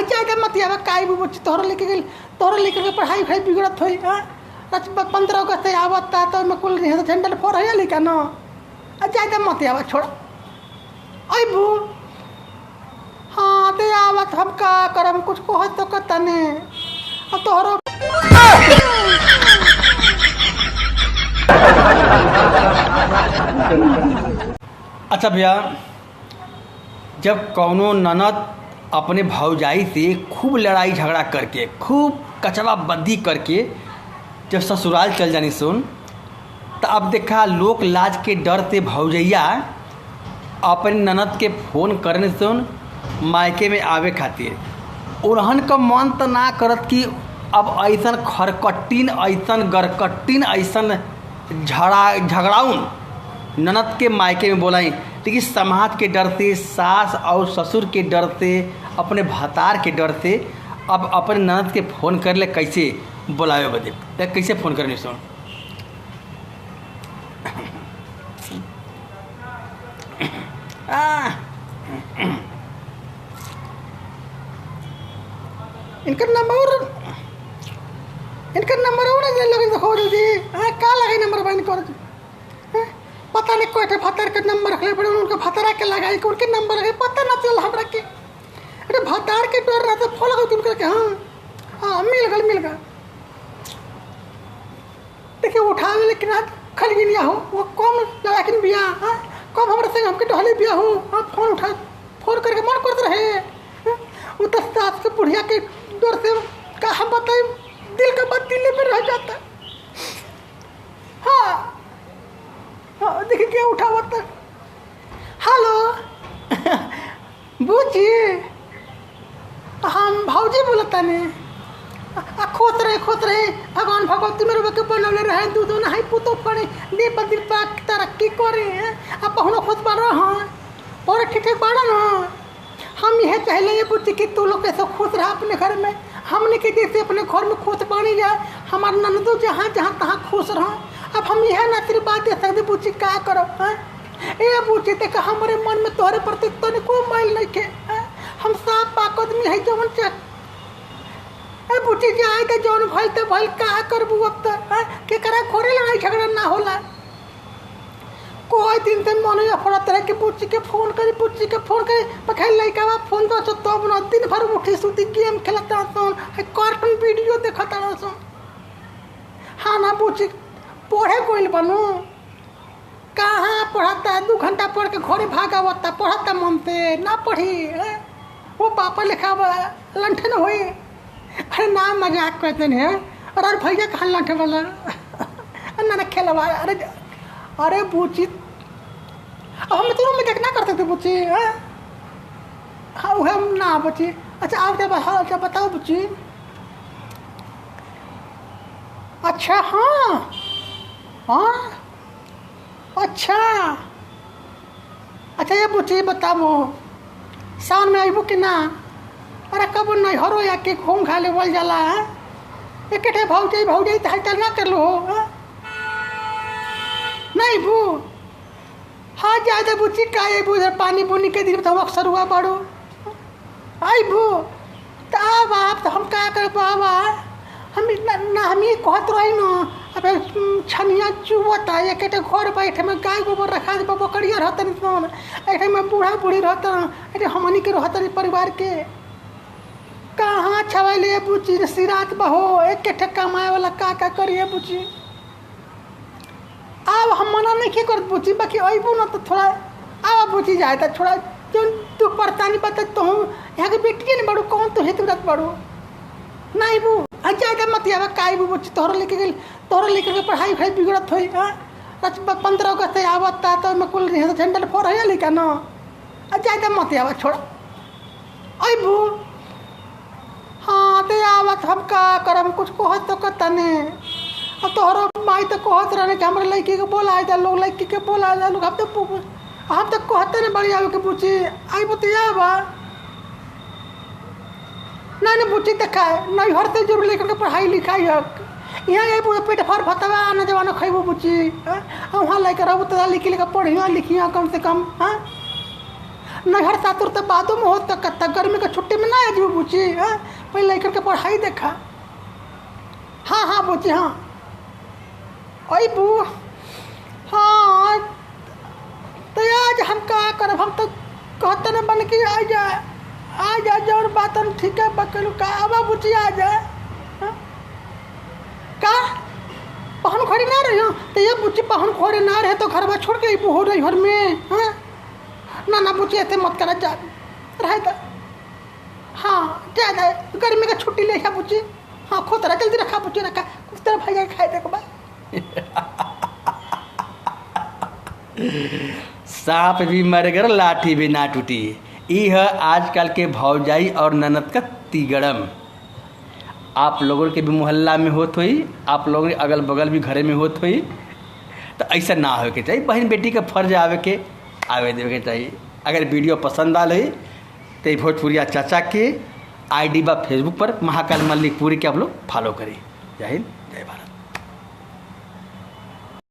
जाए मत आवा काई भी बच्ची तोहरा लेके गई तोहरा लेकर के पढ़ाई खाई बिगड़त हुई। 15 अगस्त आवता तो मैं कुल झंडा फोर है लिखा न जाए मत आवा छोड़ अबू। हाँ तो आवत हम का करम कुछ कह तो कतने तोहरो अच्छा भैया, जब कौनो ननद अपने भौजाई से खूब लड़ाई झगड़ा करके खूब कचवा बद्दी करके जब ससुराल चल जानी सुन, तो अब देखा लोक लाज के डर से भौजैया अपने ननद के फ़ोन करने सुन मायके में आवे खातिर उन्हन का मन तो ना करत कि अब ऐसन खरकट्टीन ऐसन गरकट्टीन ऐसन झगड़ाउन ननद के मायके में बोलाई, लेकिन समाज के डर से, सास और ससुर के डर से, अपने भतार के डर से अब अपने ननद के फ़ोन कर ले कैसे बुलावे बदे, तो कैसे फ़ोन करनी सुन। इनका नंबर हो ना लगे देखो जल्दी का लगे नंबर बंद कर पता नहीं कोई भतर के नंबर रखले पड़े उनका भतरा के लगाई के उनके नंबर लगे पता ना चल हमरा के। अरे भतार के डर ना तो फोन लगा उनका के हाँ मिल गया देखिए उठावे लेकिन आज खल गिनिया हो वो कम लगा के बिया कम हमरा संग हमके टहले बिया हो फोन उठा फोन करके मन करते रहे वो तो सास के बुढ़िया के डर से का हम बताए दिल का बात दिल में रह जाता। हाँ देखिए क्या उठा हुआ था। हेलो बूची हम भौजी बोलता ने खोत रहे भगवान भगवती मेरे के बनले रहे दूध नहाई पुतो पड़े दे बदिल पाक तरक्की करे अब पहुनो खुद बढ़ रहा और ठीक बढ़ा ना। हम यह चाहले ये बुद्धि कि तू लोग कैसे खुश रहा अपने घर में, हमने के जैसे अपने घर में खुश बनी जाए हमारे ननदो जहाँ जहाँ तहाँ खुश रहा। अब हम यह ना तेरी बात दे सकते बुच्ची क्या करो ए बुच्ची देख हमारे मन में तोहरे प्रति तो कोई माइल नहीं के हम साफ पाक आदमी है जवन ए बुच्ची जाए तो जौन भइल तो भइल का करबू अब तो के करा खोरे लड़ाई झगड़ा ना होला। कोई दिन से मन पड़त रहे कि बुच्ची के फोन करे पखेल लइका फोन दो तो बना दिन भर उठी सुती गेम खेलता सोन कार्टून वीडियो देखता सोन। हाँ ना बुच्ची पढ़े कोई बनू कहाँ पढ़ता 2 घंटा पढ़ के घरे भागावता पढ़ता मन से ना पढ़ी वो पापा लिखा लंठन हुई। अरे ना मजाक करते हैं और भैया कहाँ लंठे वाला ना खेलवा अरे बूची हम दोनों में देखना करते थे बच्ची हाँ वो हम ना बच्ची। अच्छा आप क्या बताओ बच्ची। अच्छा हाँ अच्छा ये बच्ची बताओ सावन में आइबो कि ना। अरे कब नहीं हरो या के घूम खा ले बोल जाला एक भौजाई तो हलचल ना कर लो नहीं बू। हाँ ज़्यादा बुच्ची का बू इधर पानी बुनी के दिन तो अक्सर हुआ बड़ो आई बू तो अब आप तो हम क्या कर बाबा हम इतना ना हम ये कहत रही ना अब छनिया चुबता एक घर बैठे में गाय गोबर रखा दे बकरिया रहता नहीं एक में बूढ़ा बूढ़ी रहता अरे हमनी के रहता नहीं परिवार के कहाँ छवैले बुच्ची सिरात बहो एक कमाए वाला का करिए बुच्ची। अब हम मना नहीं क्या करते बुच्ची बाकी अबू ना तो थोड़ा अब बुच्ची जाए तो थोड़ा जो तू परेशानी बता तो हूँ यहाँ के बेटिए नहीं बढ़ू कौन तो हेतु रत बढ़ू नहीं बू जाए मत आवा काई बू बुच्ची तोहरा लेकर के पढ़ाई खाई बिगड़त हुई 15 अगस्त आवता तो मैं कुल झंडा फोर है लिखा न जाए मत आवा छोड़ अबू। हाँ तो आवत हम का करम कुछ कह तो कतने तोहरा माई तो कहत रहे कि हमारे लड़की के बोला जा लोग लड़की के बोला जा लोग हम तो कहते नहीं बड़ी आवे के बुच्ची आई बतिया बा नहीं बुच्ची देखा है नहीं हर से जरूर लेकर के पढ़ाई लिखाई है यहाँ ये पेट भर भतवा आना जवाना खेबो बुच्ची वहाँ लेकर रहू तो लिखी लेकर पढ़िया लिखिया कम से कम। हाँ नहर सातुर तो बादों में हो तक गर्मी के छुट्टी में ना आजी बुची। हाँ पहले लेकर के पढ़ाई देखा। हाँ हाँ बुची हाँ ओई बू हाँ तो आज हम क्या करब, हम तो कहते न बन के आ जा जौन बात हम ठीक है बकलू का अब बुची आ जाए। हाँ? का पहन खोड़ी ना रही हो तो ये बुची पहन खोड़ी ना रहे तो घर में छोड़ के हो रही घर में। हाँ ना ना बुची ऐसे मत करा जा रहे तो। हाँ जा गर्मी का छुट्टी ले बुची। हाँ खुद रहा जल्दी रखा बुची रखा कुछ तरह भाई खाए देखो बा। सांप भी मर गए लाठी भी ना टूटी। ई है आजकल के भौजाई और ननद का तिगड़म। आप लोगों के भी मोहल्ला में होत हुई, आप लोगों के अगल बगल भी घरे में होत हुई, तो ऐसा ना हो के चाहिए। बहन बेटी का फर्ज आवे देवे के चाहिए। अगर वीडियो पसंद आ रही तो भोजपुरिया चाचा के आईडी बा फेसबुक पर महाकाल मल्लिकपुरी के आप लोग फॉलो करें। जय हिंद जय भारत।